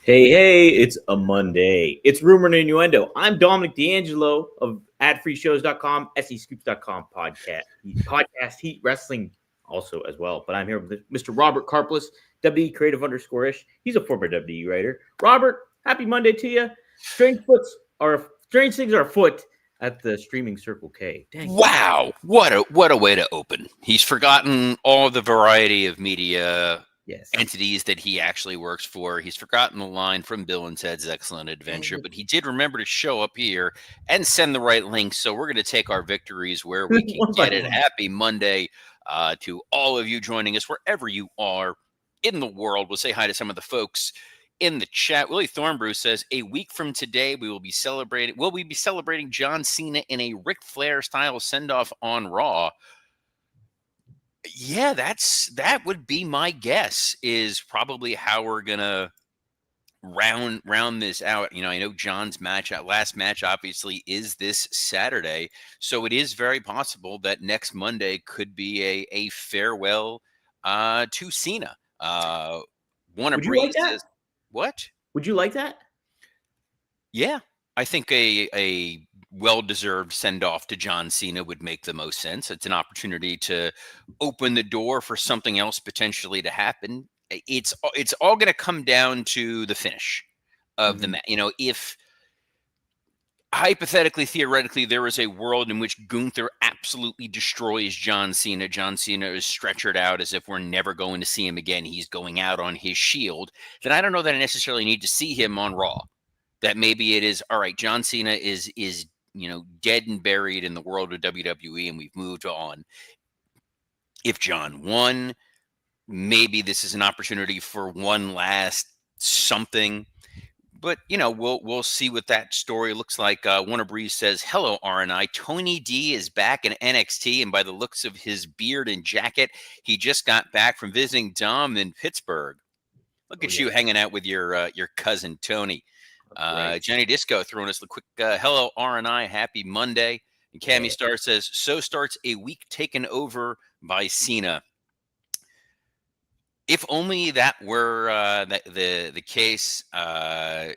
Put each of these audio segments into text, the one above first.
Hey, it's a Monday. It's Rumor and Innuendo. I'm Dominic D'Angelo of adfreeshows.com, SEScoops.com podcast Heat Wrestling also as well. But I'm here with Mr. Robert Karplus, WWE Creative _ish. He's a former WWE writer. Robert, happy Monday to you. Strange things are afoot at the streaming Circle K. Dang. Wow, what a way to open. He's forgotten all the variety of media entities that he actually works for. He's forgotten the line from Bill and Ted's Excellent Adventure, but he did remember to show up here and send the right link. So we're going to take our victories where we can get it. Happy Monday to all of you joining us wherever you are in the world. We'll say hi to some of the folks in the chat. Willie Thornbrew says, a week from today, will we be celebrating John Cena in a Ric Flair style send-off on Raw? Yeah, that would be my guess, is probably how we're gonna round this out. You know, I know John's last match obviously is this Saturday, so it is very possible that next Monday could be a farewell to Cena. Would you like that? What? Would you like that? Yeah, I think a well-deserved send-off to John Cena would make the most sense. It's an opportunity to open the door for something else potentially to happen. It's all going to come down to the finish of the match. You know, if hypothetically, theoretically, there is a world in which Gunther absolutely destroys John Cena. John Cena is stretchered out as if we're never going to see him again. He's going out on his shield. Then I don't know that I necessarily need to see him on Raw. That maybe it is, all right, John Cena is dead and buried in the world of WWE, and we've moved on. If John won, maybe this is an opportunity for one last something. But, we'll see what that story looks like. Warner Breeze says, hello, RNI. Tony D is back in NXT, and by the looks of his beard and jacket, he just got back from visiting Dom in Pittsburgh. Look at you hanging out with your cousin, Tony. Johnny Disco throwing us a quick hello, RNI. Happy Monday. And Cammy Star says, so starts a week taken over by Cena. If only that were the case.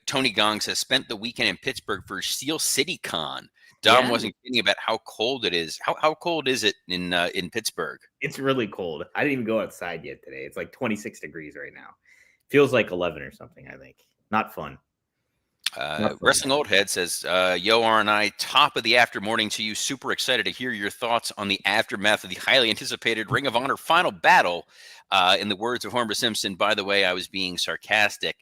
Tony Gong says, spent the weekend in Pittsburgh for Steel City Con. Dom wasn't kidding about how cold it is. How cold is it in Pittsburgh? It's really cold. I didn't even go outside yet today. It's like 26 degrees right now. Feels like 11 or something, I think. Not fun. Wrestling Old Head says, yo, RNI, top of the after morning to you. Super excited to hear your thoughts on the aftermath of the highly anticipated Ring of Honor final battle. In the words of Homer Simpson, by the way, I was being sarcastic.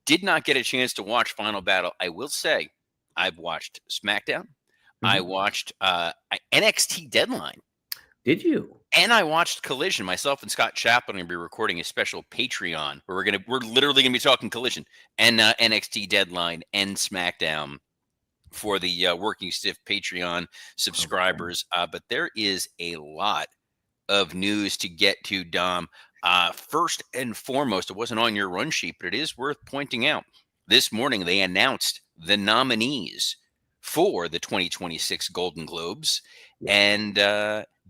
Did not get a chance to watch Final Battle. I will say I've watched SmackDown. I watched NXT Deadline. Did you? And I watched Collision. Myself and Scott Chaplin are going to be recording a special Patreon where we're literally going to be talking Collision and NXT Deadline and SmackDown for the Working Stiff Patreon subscribers. But there is a lot of news to get to, Dom. First and foremost, it wasn't on your run sheet, but it is worth pointing out. This morning, they announced the nominees for the 2026 Golden Globes. And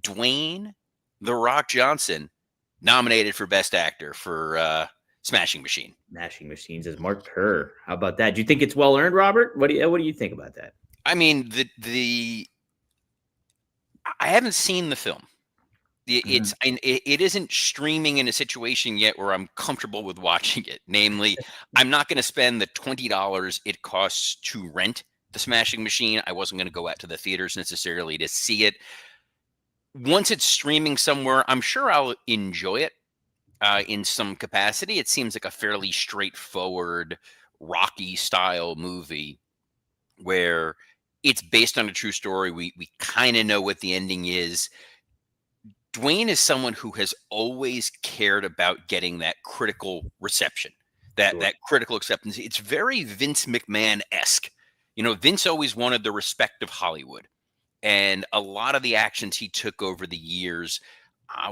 Dwayne "The Rock" Johnson nominated for Best Actor for Smashing Machine. Smashing Machines is Mark Kerr. How about that? Do you think it's well earned, Robert? What do you think about that? I mean, I haven't seen the film. It isn't streaming in a situation yet where I'm comfortable with watching it. Namely, I'm not going to spend the $20 it costs to rent the Smashing Machine. I wasn't going to go out to the theaters necessarily to see it. Once it's streaming somewhere, I'm sure I'll enjoy it in some capacity. It seems like a fairly straightforward Rocky style movie where it's based on a true story. We kind of know what the ending is. Dwayne is someone who has always cared about getting that critical reception, that critical acceptance. It's very Vince McMahon-esque. Vince always wanted the respect of Hollywood. And a lot of the actions he took over the years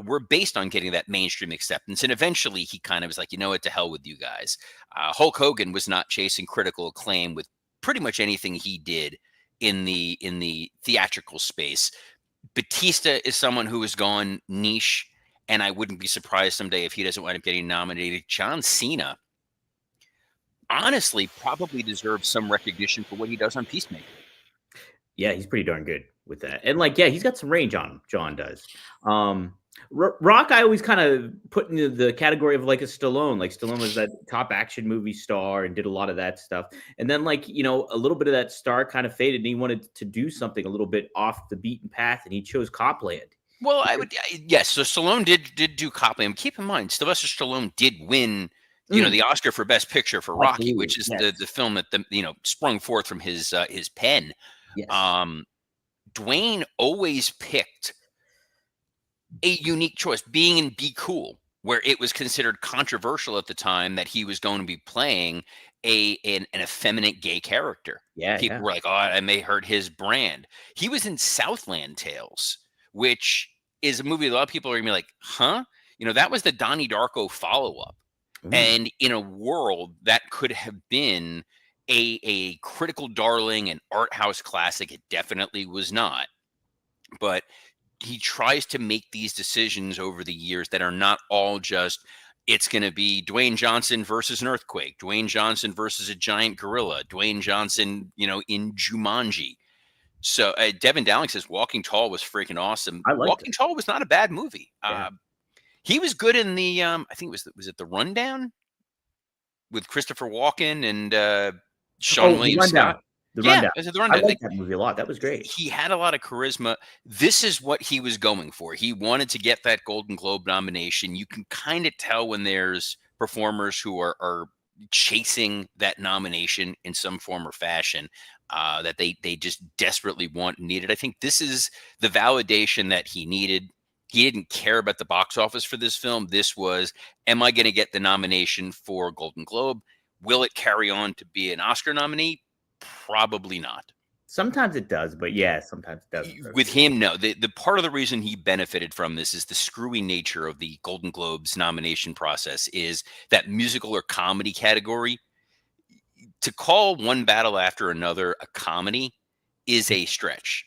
were based on getting that mainstream acceptance. And eventually he kind of was like, you know what, to hell with you guys. Hulk Hogan was not chasing critical acclaim with pretty much anything he did in the theatrical space. Batista is someone who has gone niche, and I wouldn't be surprised someday if he doesn't wind up getting nominated. John Cena, honestly probably deserves some recognition for what he does on Peacemaker. Yeah, he's pretty darn good with that. And like, yeah, he's got some range on him. John does. Rock, I always kind of put into the category of like a Stallone. Like Stallone was that top action movie star and did a lot of that stuff. And then like, a little bit of that star kind of faded and he wanted to do something a little bit off the beaten path and he chose Copland. Well, yes. So Stallone did do Copland. Keep in mind, Sylvester Stallone did win, the Oscar for Best Picture for Rocky, Absolutely. which is Yes. the film that sprung forth from his pen. Yes. Dwayne always picked a unique choice, being in Be Cool, where it was considered controversial at the time that he was going to be playing an effeminate gay character. Yeah. People were like, "Oh, I may hurt his brand." He was in Southland Tales, which is a movie a lot of people are gonna be like, "Huh?" That was the Donnie Darko follow-up. And in a world that could have been a critical darling, an art house classic, it definitely was not. But he tries to make these decisions over the years that are not all just it's going to be Dwayne Johnson versus an earthquake, Dwayne Johnson versus a giant gorilla, Dwayne Johnson, in Jumanji. So Devin Dowling says Walking Tall was freaking awesome. I liked Walking it. Tall was not a bad movie. Yeah. He was good in the I think was it The Rundown with Christopher Walken and Sean Oh, The William Rundown. Scott. The Yeah, Rundown. is it The I Rundown? like that movie a lot. That was great. He had a lot of charisma. This is what he was going for. He wanted to get that Golden Globe nomination. You can kind of tell when there's performers who are chasing that nomination in some form or fashion, that they just desperately want and needed. I think this is the validation that he needed. He didn't care about the box office for this film. This was, am I going to get the nomination for Golden Globe? Will it carry on to be an Oscar nominee? Probably not. Sometimes it does, but yeah, sometimes it doesn't. With him, no. The part of the reason he benefited from this is the screwy nature of the Golden Globes nomination process is that musical or comedy category. To call one battle after another a comedy is a stretch.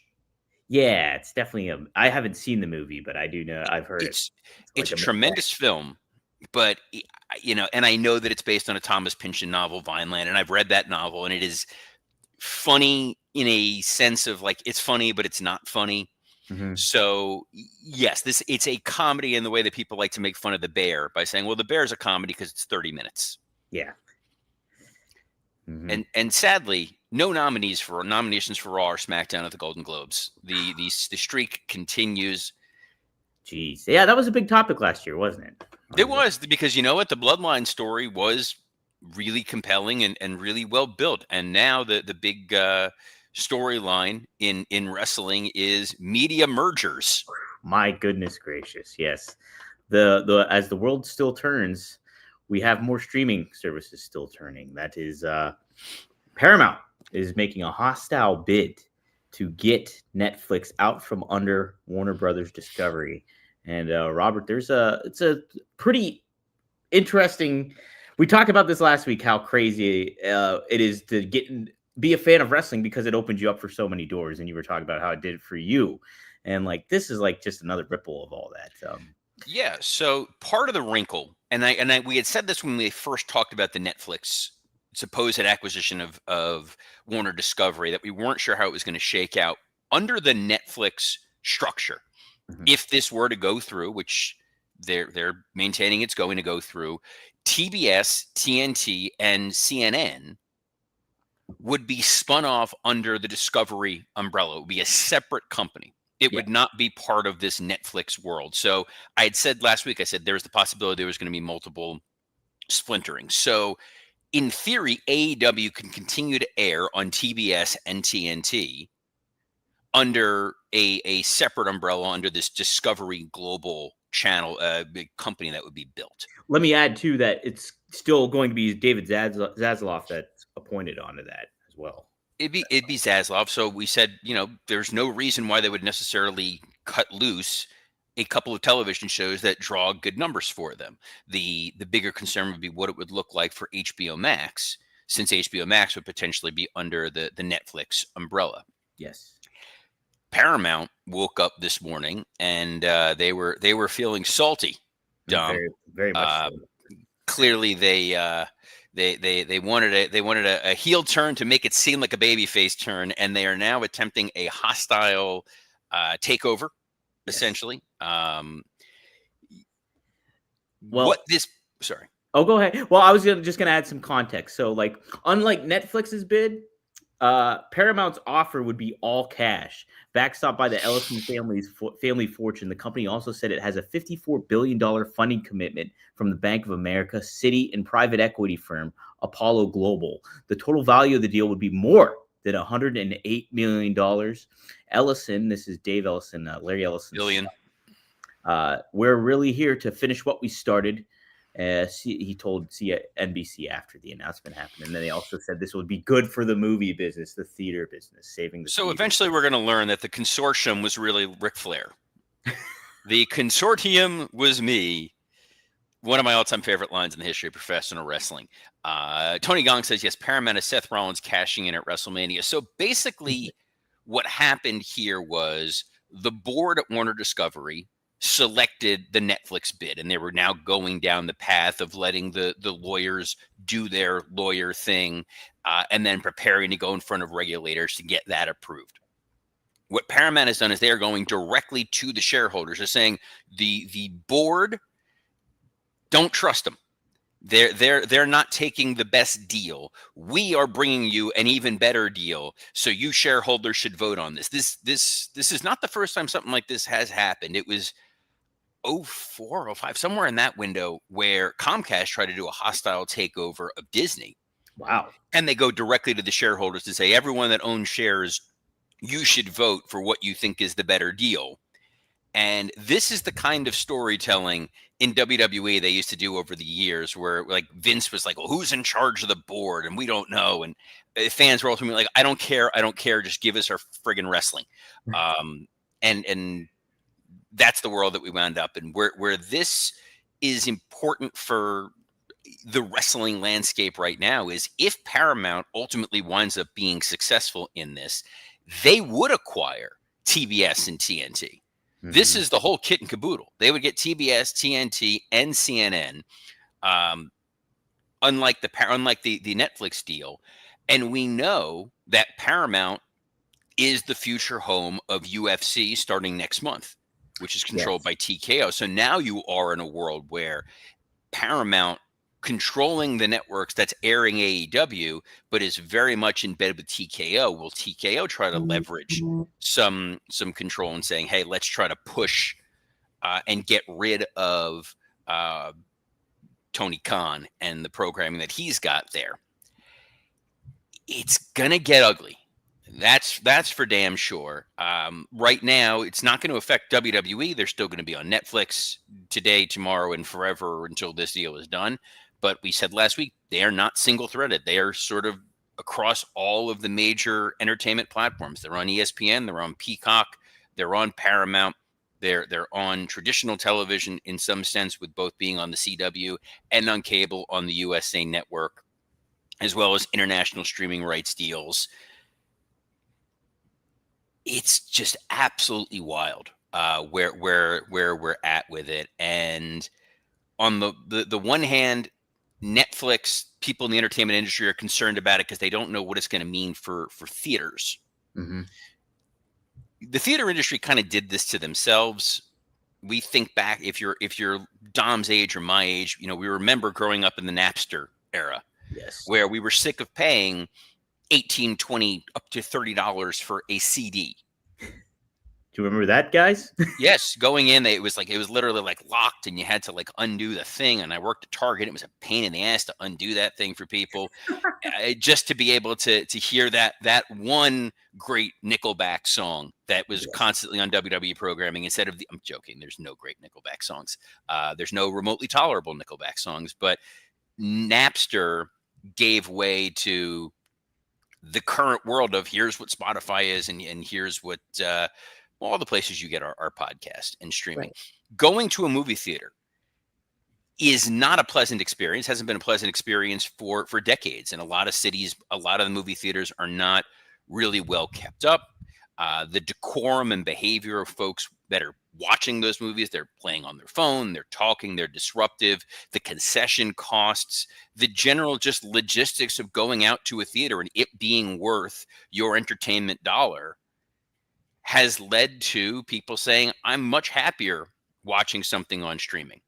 Yeah, it's definitely I haven't seen the movie, but I do know I've heard It's like a tremendous film, but and I know that it's based on a Thomas Pynchon novel, Vineland, and I've read that novel, and it is funny in a sense of like it's funny, but it's not funny. So yes, it's a comedy in the way that people like to make fun of The Bear by saying, well, The Bear is a comedy because it's 30 minutes. Yeah. And sadly, no nominations for Raw or SmackDown at the Golden Globes. The streak continues. Jeez. Yeah, that was a big topic last year, wasn't it? It was, because you know what? The Bloodline story was really compelling and really well built. And now the big storyline in wrestling is media mergers. My goodness gracious. Yes. The as the world still turns, we have more streaming services still turning. That is Paramount is making a hostile bid to get Netflix out from under Warner Brothers Discovery. And Robert, it's a pretty interesting. We talked about this last week, how crazy it is to be a fan of wrestling because it opens you up for so many doors. And you were talking about how it did it for you. And like, this is like just another ripple of all that. Yeah. So part of the wrinkle, and we had said this when we first talked about the Netflix supposed acquisition of Warner Discovery, that we weren't sure how it was going to shake out under the Netflix structure. If this were to go through, which they're maintaining it's going to go through, TBS, TNT, and CNN would be spun off under the Discovery umbrella. It would be a separate company. It would not be part of this Netflix world. So I had said last week, I said there's the possibility there was going to be multiple splintering. So in theory, AEW can continue to air on TBS and TNT under a separate umbrella under this Discovery Global channel, big company that would be built. Let me add too that it's still going to be David Zaslav that's appointed onto that as well. It'd be Zaslav. So we said, there's no reason why they would necessarily cut loose a couple of television shows that draw good numbers for them. The bigger concern would be what it would look like for HBO Max, since HBO Max would potentially be under the Netflix umbrella. Yes. Paramount woke up this morning and they were feeling salty. Dom. Very, very much so. Clearly, they They wanted a heel turn to make it seem like a babyface turn, and they are now attempting a hostile takeover, essentially. Well, Sorry. Oh, go ahead. Well, I was just gonna add some context. So, like, unlike Netflix's bid, Paramount's offer would be all cash, backstopped by the Ellison family's family fortune. The company also said it has a $54 billion funding commitment from the Bank of America, Citi, and private equity firm Apollo Global. The total value of the deal would be more than $108 million. Ellison, this is Dave Ellison, Larry Ellison. Billion. We're really here to finish what we started. He told NBC after the announcement happened. And then they also said this would be good for the movie business, the theater business, saving the So theater. eventually we're going to learn that the consortium was really Ric Flair. The consortium was me. One of my all-time favorite lines in the history of professional wrestling. Tony Gong says, yes, Paramount is Seth Rollins cashing in at WrestleMania. So basically what happened here was the board at Warner Discovery selected the Netflix bid, and they were now going down the path of letting the lawyers do their lawyer thing, and then preparing to go in front of regulators to get that approved. What Paramount has done is they are going directly to the shareholders. They're saying the board, don't trust them. They're not taking the best deal. We are bringing you an even better deal, so you shareholders should vote on this. This is not the first time something like this has happened. It was 04, 05, somewhere in that window where Comcast tried to do a hostile takeover of Disney. Wow. And they go directly to the shareholders to say, everyone that owns shares, you should vote for what you think is the better deal. And this is the kind of storytelling in WWE they used to do over the years where like Vince was like, well, who's in charge of the board? And we don't know. And fans were ultimately like, I don't care. Just give us our friggin' wrestling. And that's the world that we wound up in, where this is important for the wrestling landscape right now is if Paramount ultimately winds up being successful in this, they would acquire TBS and TNT. Mm-hmm. This is the whole kit and caboodle. They would get TBS, TNT, and CNN, unlike the Netflix deal. And we know that Paramount is the future home of UFC starting next month, which is controlled by TKO. So now you are in a world where Paramount controlling the networks that's airing AEW, but is very much in bed with TKO. Will TKO try to leverage some control and saying, hey, let's try to push and get rid of Tony Khan and the programming that he's got there? It's going to get ugly. That's for damn sure. Right now, it's not going to affect WWE. They're still going to be on Netflix today, tomorrow, and forever until this deal is done. But we said last week, they are not single-threaded. They are sort of across all of the major entertainment platforms. They're on ESPN. They're on Peacock. They're on Paramount. They're on traditional television in some sense, with both being on the CW and on cable on the USA Network, as well as international streaming rights deals. It's just absolutely wild where we're at with it. And on the one hand, Netflix, people in the entertainment industry are concerned about it because they don't know what it's going to mean for theaters. Mm-hmm. The theater industry kind of did this to themselves. We think back, if you're Dom's age or my age, we remember growing up in the Napster era, where we were sick of paying $18, $20, up to $30 for a CD. Do you remember that, guys? Yes, going in, it was literally like locked, and you had to like undo the thing. And I worked at Target; it was a pain in the ass to undo that thing for people, just to be able to hear that one great Nickelback song that was constantly on WWE programming instead of I'm joking. There's no great Nickelback songs. There's no remotely tolerable Nickelback songs, but Napster gave way to the current world of here's what Spotify is, and here's what all the places you get our podcast and streaming. Right. Going to a movie theater is not a pleasant experience, hasn't been a pleasant experience for decades. In a lot of cities, a lot of the movie theaters are not really well kept up. The decorum and behavior of folks that are watching those movies. They're playing on their phone, they're talking, they're disruptive. The concession costs, the general just logistics of going out to a theater and it being worth your entertainment dollar has led to people saying, I'm much happier watching something on streaming.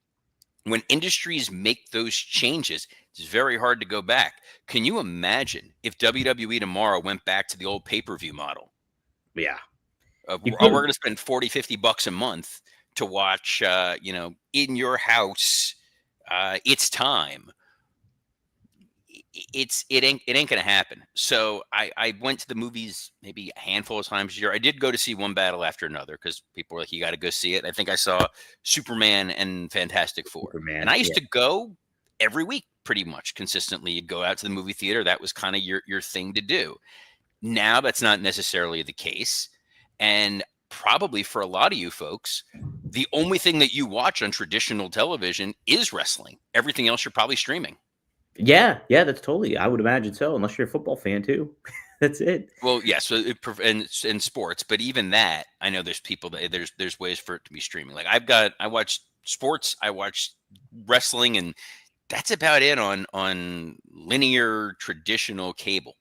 When industries make those changes, it's very hard to go back. Can you imagine if WWE tomorrow went back to the old pay-per-view model? Yeah. We're going to spend 40, 50 bucks a month to watch, in your house, It's Time. It ain't gonna happen. So I went to the movies maybe a handful of times a year. I did go to see One Battle After Another because people were like, you got to go see it. I think I saw Superman and Fantastic Four. Superman, And I used to go every week pretty much consistently. You'd go out to the movie theater. That was kind of your thing to do. Now that's not necessarily the case. And probably for a lot of you folks, the only thing that you watch on traditional television is wrestling. Everything else you're probably streaming. Yeah, that's totally. I would imagine so, unless you're a football fan too. That's it. Well, yeah. So in sports, but even that, I know there's people that there's ways for it to be streaming. Like I watch sports, I watch wrestling, and that's about it on linear traditional cable.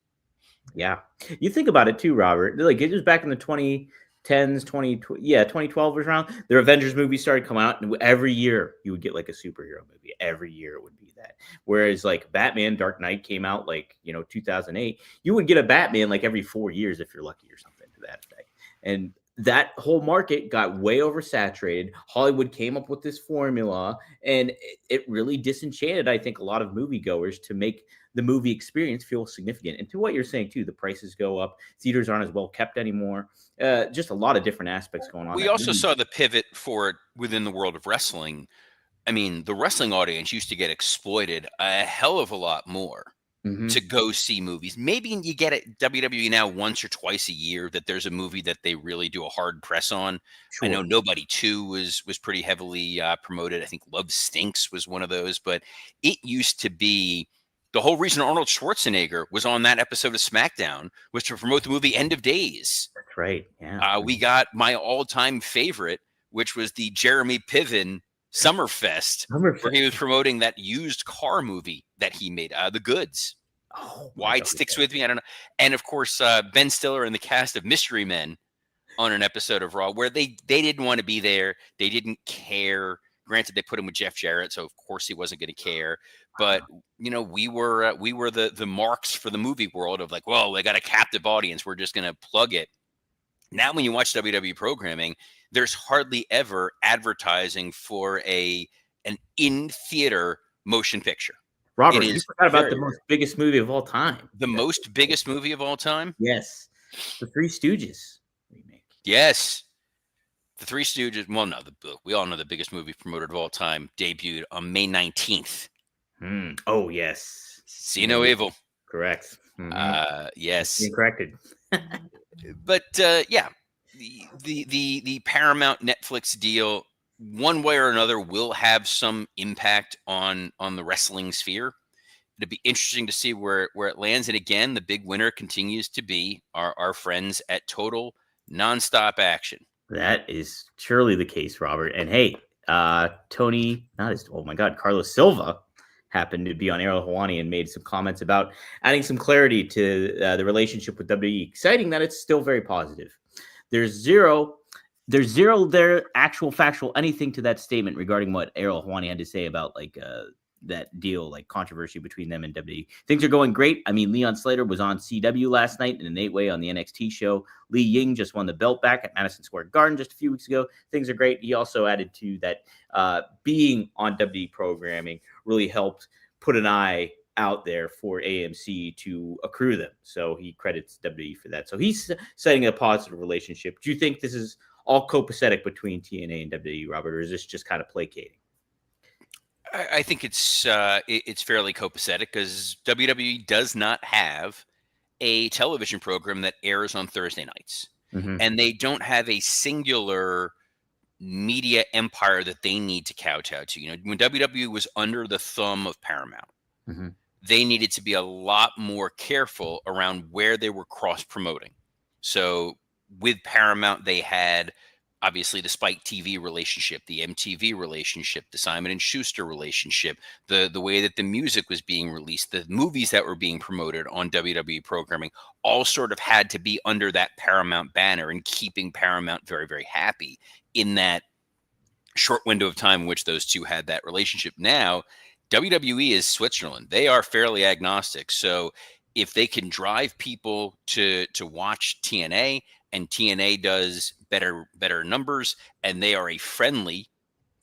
Yeah, you think about it too, Robert. Like it was back in the 2010s, 2012 was around. The Avengers movies started coming out, and every year you would get like a superhero movie. Every year it would be that. Whereas like Batman, Dark Knight came out like 2008. You would get a Batman like every 4 years if you're lucky or something to that effect. And that whole market got way oversaturated. Hollywood came up with this formula, and it really disenchanted, I think, a lot of moviegoers to make the movie experience feel significant. And to what you're saying too, the prices go up, theaters aren't as well kept anymore. Just a lot of different aspects going on. We also saw the pivot for it within the world of wrestling. I mean, the wrestling audience used to get exploited a hell of a lot more to go see movies. Maybe you get it WWE now once or twice a year that there's a movie that they really do a hard press on. Sure. I know Nobody 2 was pretty heavily promoted. I think Love Stinks was one of those, but it used to be the whole reason Arnold Schwarzenegger was on that episode of SmackDown was to promote the movie End of Days. That's right. Yeah. We got my all-time favorite, which was the Jeremy Piven Summerfest, where he was promoting that used car movie that he made, The Goods. Oh, why it sticks with me, I don't know. And of course, Ben Stiller and the cast of Mystery Men on an episode of Raw where they didn't want to be there. They didn't care. Granted, they put him with Jeff Jarrett, so of course he wasn't going to care. But we were the marks for the movie world of like, well, they got a captive audience. We're just going to plug it. Now, when you watch WWE programming, there's hardly ever advertising for an in-theater motion picture. Robert, you forgot about the biggest movie of all time. The most biggest movie of all time? Yes. The Three Stooges remake. Yes. The Three Stooges. Well, no, we all know the biggest movie promoted of all time debuted on May 19th. Oh, yes. See No Evil. Correct. Yes. Being corrected. But yeah, the Paramount Netflix deal, one way or another, will have some impact on the wrestling sphere. It'll be interesting to see where it lands. And again, the big winner continues to be our friends at Total Nonstop Action. That is surely the case, Robert. And hey, Carlos Silva happened to be on Ariel Helwani and made some comments about adding some clarity to the relationship with WWE, citing that it's still very positive. There's zero there actual factual anything to that statement regarding what Ariel Helwani had to say about like that deal, like controversy between them and WWE. Things are going great. I mean, Leon Slater was on CW last night in an 8-way on the NXT show. Li Ying just won the belt back at Madison Square Garden just a few weeks ago. Things are great. He also added to that being on WWE programming really helped put an eye out there for AMC to accrue them. So he credits WWE for that. So he's setting a positive relationship. Do you think this is all copacetic between TNA and WWE, Robert, or is this just kind of placating? I think it's fairly copacetic because WWE does not have a television program that airs on Thursday nights, and they don't have a singular media empire that they need to kowtow to. When WWE was under the thumb of Paramount, they needed to be a lot more careful around where they were cross promoting. So with Paramount, they had obviously the Spike TV relationship, the MTV relationship, the Simon and Schuster relationship, the way that the music was being released, the movies that were being promoted on WWE programming, all sort of had to be under that Paramount banner and keeping Paramount very, very happy in that short window of time in which those two had that relationship. Now, WWE is Switzerland. They are fairly agnostic. So if they can drive people to watch TNA, and TNA does better numbers, and they are a friendly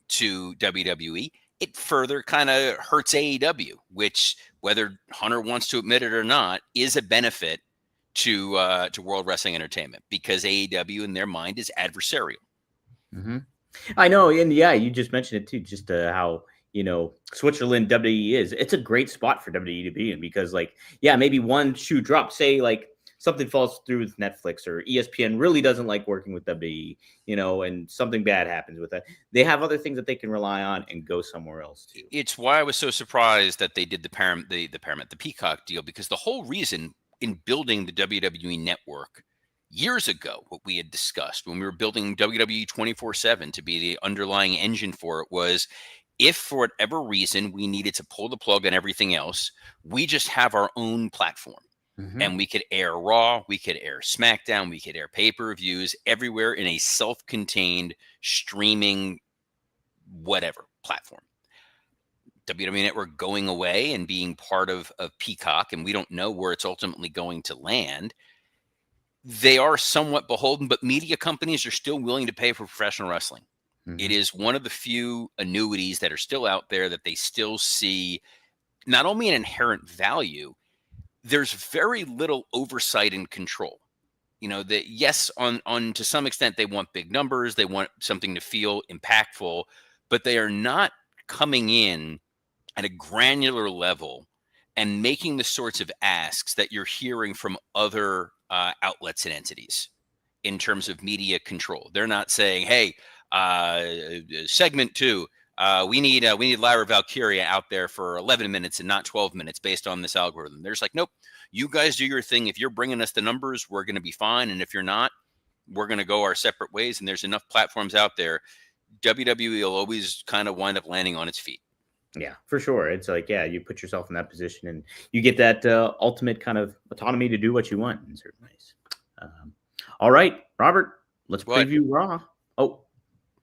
to WWE, it further kind of hurts AEW, which, whether Hunter wants to admit it or not, is a benefit to World Wrestling Entertainment, because AEW in their mind is adversarial. Mm-hmm. I know, and yeah, you just mentioned it too, just how Switzerland WWE is. It's a great spot for WWE to be in, because maybe one shoe drops, say something falls through with Netflix, or ESPN really doesn't like working with WWE, and something bad happens with that. They have other things that they can rely on and go somewhere else too. It's why I was so surprised that they did the Peacock deal, because the whole reason in building the WWE network years ago, what we had discussed when we were building WWE 24/7 to be the underlying engine for it, was if for whatever reason we needed to pull the plug on everything else, we just have our own platform. Mm-hmm. And we could air Raw, we could air SmackDown, we could air pay-per-views everywhere in a self-contained streaming whatever platform. WWE Network going away and being part of Peacock, and we don't know where it's ultimately going to land. They are somewhat beholden, but media companies are still willing to pay for professional wrestling. Mm-hmm. It is one of the few annuities that are still out there that they still see not only an inherent value, there's very little oversight and control. That yes, on to some extent, they want big numbers, they want something to feel impactful, but they are not coming in at a granular level and making the sorts of asks that you're hearing from other outlets and entities in terms of media control. They're not saying, "Hey, segment 2, we need Lyra Valkyria out there for 11 minutes and not 12 minutes based on this algorithm." They're just like, "Nope, you guys do your thing. If you're bringing us the numbers, we're going to be fine, and if you're not, we're going to go our separate ways." And there's enough platforms out there. WWE will always kind of wind up landing on its feet. Yeah, for sure. It's you put yourself in that position, and you get that ultimate kind of autonomy to do what you want in certain ways. All right, Robert, let's preview Raw. Oh,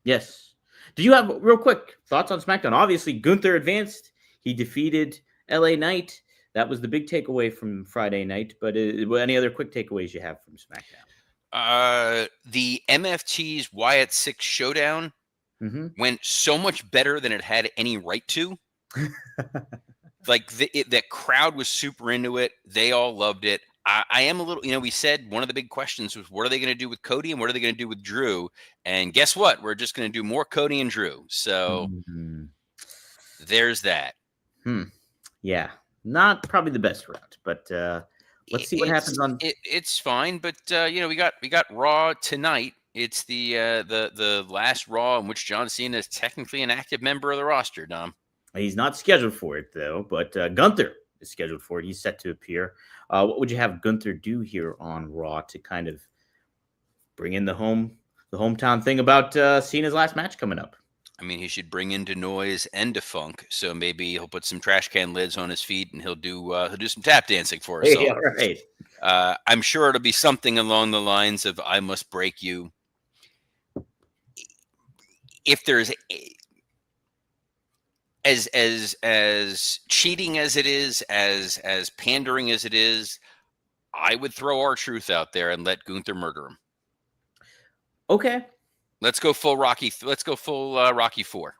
yes. Do you have real quick thoughts on SmackDown? Obviously, Gunther advanced. He defeated LA Knight. That was the big takeaway from Friday night. But any other quick takeaways you have from SmackDown? The MFT's Wyatt 6 showdown went so much better than it had any right to. That crowd was super into it. They all loved it. I am a little, we said one of the big questions was, what are they going to do with Cody and what are they going to do with Drew? And guess what? We're just going to do more Cody and Drew. So there's that. Yeah, not probably the best route, but let's see what happens on. It's fine, but we got Raw tonight. It's the last Raw in which John Cena is technically an active member of the roster, Dom. He's not scheduled for it, though, but Gunther is scheduled for it. He's set to appear. What would you have Gunther do here on Raw to kind of bring in the hometown thing about Cena's last match coming up? I mean, he should bring in Denoise and Funk, so maybe he'll put some trash can lids on his feet and he'll do some tap dancing for us. Yeah, right. I'm sure it'll be something along the lines of "I must break you." If there's as cheating as it is, as pandering as it is, I would throw R-Truth out there and let Gunther murder him. Okay. Let's go full Rocky. Let's go full Rocky 4.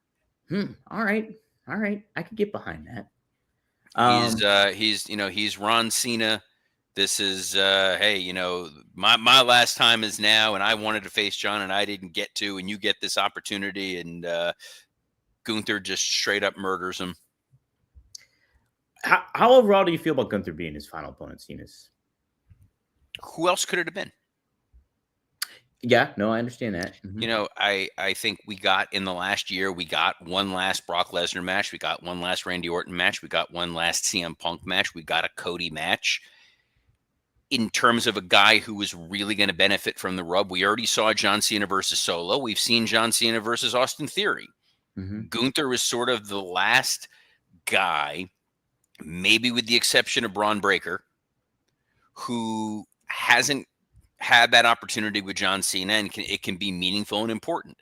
All right. I could get behind that. He's Ron Cena. This is hey, my last time is now, and I wanted to face John and I didn't get to, and you get this opportunity, and Gunther just straight up murders him. How overall do you feel about Gunther being his final opponent, Cena's? Who else could it have been? Yeah, no, I understand that. I think we got in the last year, we got one last Brock Lesnar match. We got one last Randy Orton match. We got one last CM Punk match. We got a Cody match. in terms of a guy who was really going to benefit from the rub. We already saw John Cena versus Solo. We've seen John Cena versus Austin Theory. Gunther was sort of the last guy, maybe with the exception of Braun Breaker, who hasn't had that opportunity with John Cena, and it can be meaningful and important.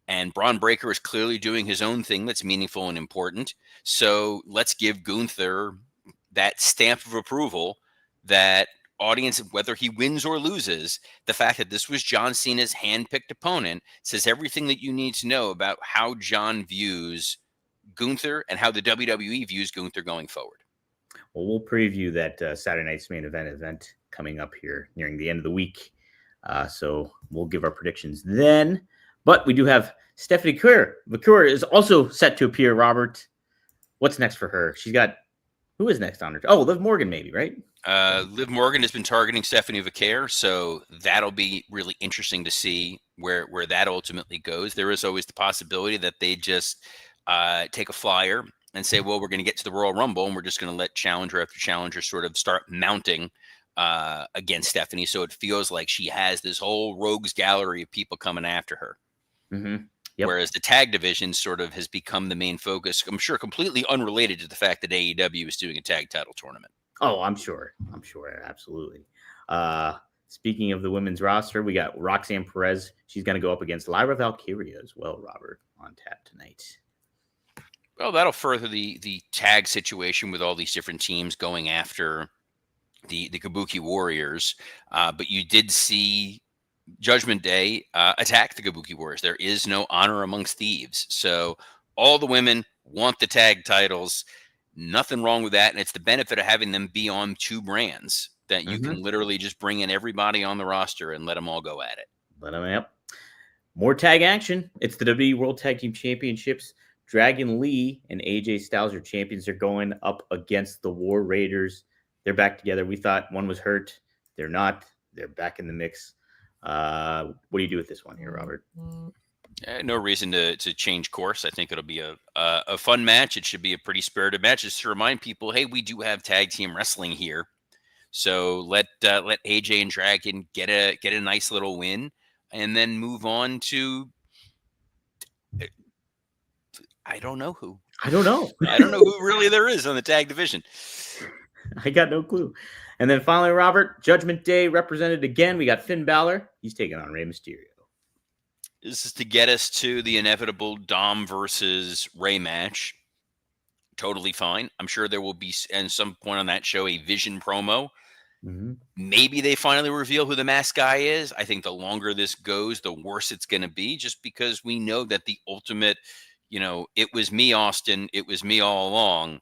And Braun Breaker is clearly doing his own thing that's meaningful and important. So let's give Gunther that stamp of approval that audience, whether he wins or loses, the fact that this was John Cena's handpicked opponent says everything that you need to know about how John views Gunther and how the WWE views Gunther going forward. Well, we'll preview that Saturday night's main event coming up here nearing the end of the week. So we'll give our predictions then. But we do have Stephanie McClure is also set to appear, Robert. What's next for her? She's got, who is next on her? Oh, Liv Morgan maybe, right? Liv Morgan has been targeting Stephanie McClure, so that'll be really interesting to see where that ultimately goes. There is always the possibility that they just take a flyer and say, well, we're going to get to the Royal Rumble, and we're just going to let challenger after challenger sort of start mounting against Stephanie. So it feels like she has this whole rogues gallery of people coming after her. Yep. Whereas the tag division sort of has become the main focus. I'm sure completely unrelated to the fact that AEW is doing a tag title tournament. Oh, I'm sure. Absolutely. Speaking of the women's roster, we got Roxanne Perez. She's going to go up against Lyra Valkyria as well, Robert, on tap tonight. Well, that'll further the tag situation with all these different teams going after the Kabuki Warriors. But you did see Judgment Day attack the Kabuki Warriors. There is no honor amongst thieves. So all the women want the tag titles. Nothing wrong with that. And it's the benefit of having them be on two brands that you can literally just bring in everybody on the roster and let them all go at it. Let them, yep. More tag action. It's the WWE World Tag Team Championships. Dragon Lee and AJ Styles, are champions. They're going up against the War Raiders. They're back together. We thought one was hurt. They're not. They're back in the mix. What do you do with this one here, Robert? No reason to change course. I think it'll be a fun match. It should be a pretty spirited match. Just to remind people, hey, we do have tag team wrestling here, so let AJ and Dragon get a nice little win, and then move on to I don't know who. I don't know who really there is on the tag division. I got no clue. And then finally, Robert, Judgment Day represented again. We got Finn Balor. He's taking on Rey Mysterio. This is to get us to the inevitable Dom versus Rey match. Totally fine. I'm sure there will be, at some point on that show, a Vision promo. Maybe they finally reveal who the masked guy is. I think the longer this goes, the worse it's going to be, just because we know that the ultimate, it was me, Austin. It was me all along.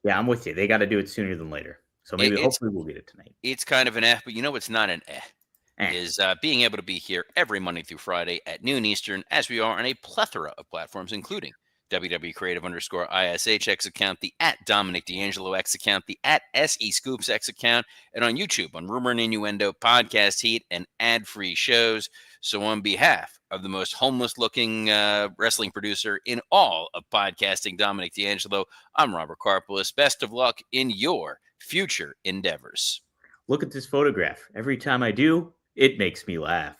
Yeah, I'm with you. They got to do it sooner than later. So hopefully we'll get it tonight. It's kind of an but it's not an is being able to be here every Monday through Friday at noon Eastern, as we are on a plethora of platforms, including WWE Creative _ISH X account, the @Dominic D'Angelo X account, the @SE Scoops X account, and on YouTube on Rumor and Innuendo, Podcast Heat, and ad-free shows. So on behalf of the most homeless-looking wrestling producer in all of podcasting, Dominic D'Angelo, I'm Robert Karpolis. Best of luck in your future endeavors. Look at this photograph. Every time I do, it makes me laugh.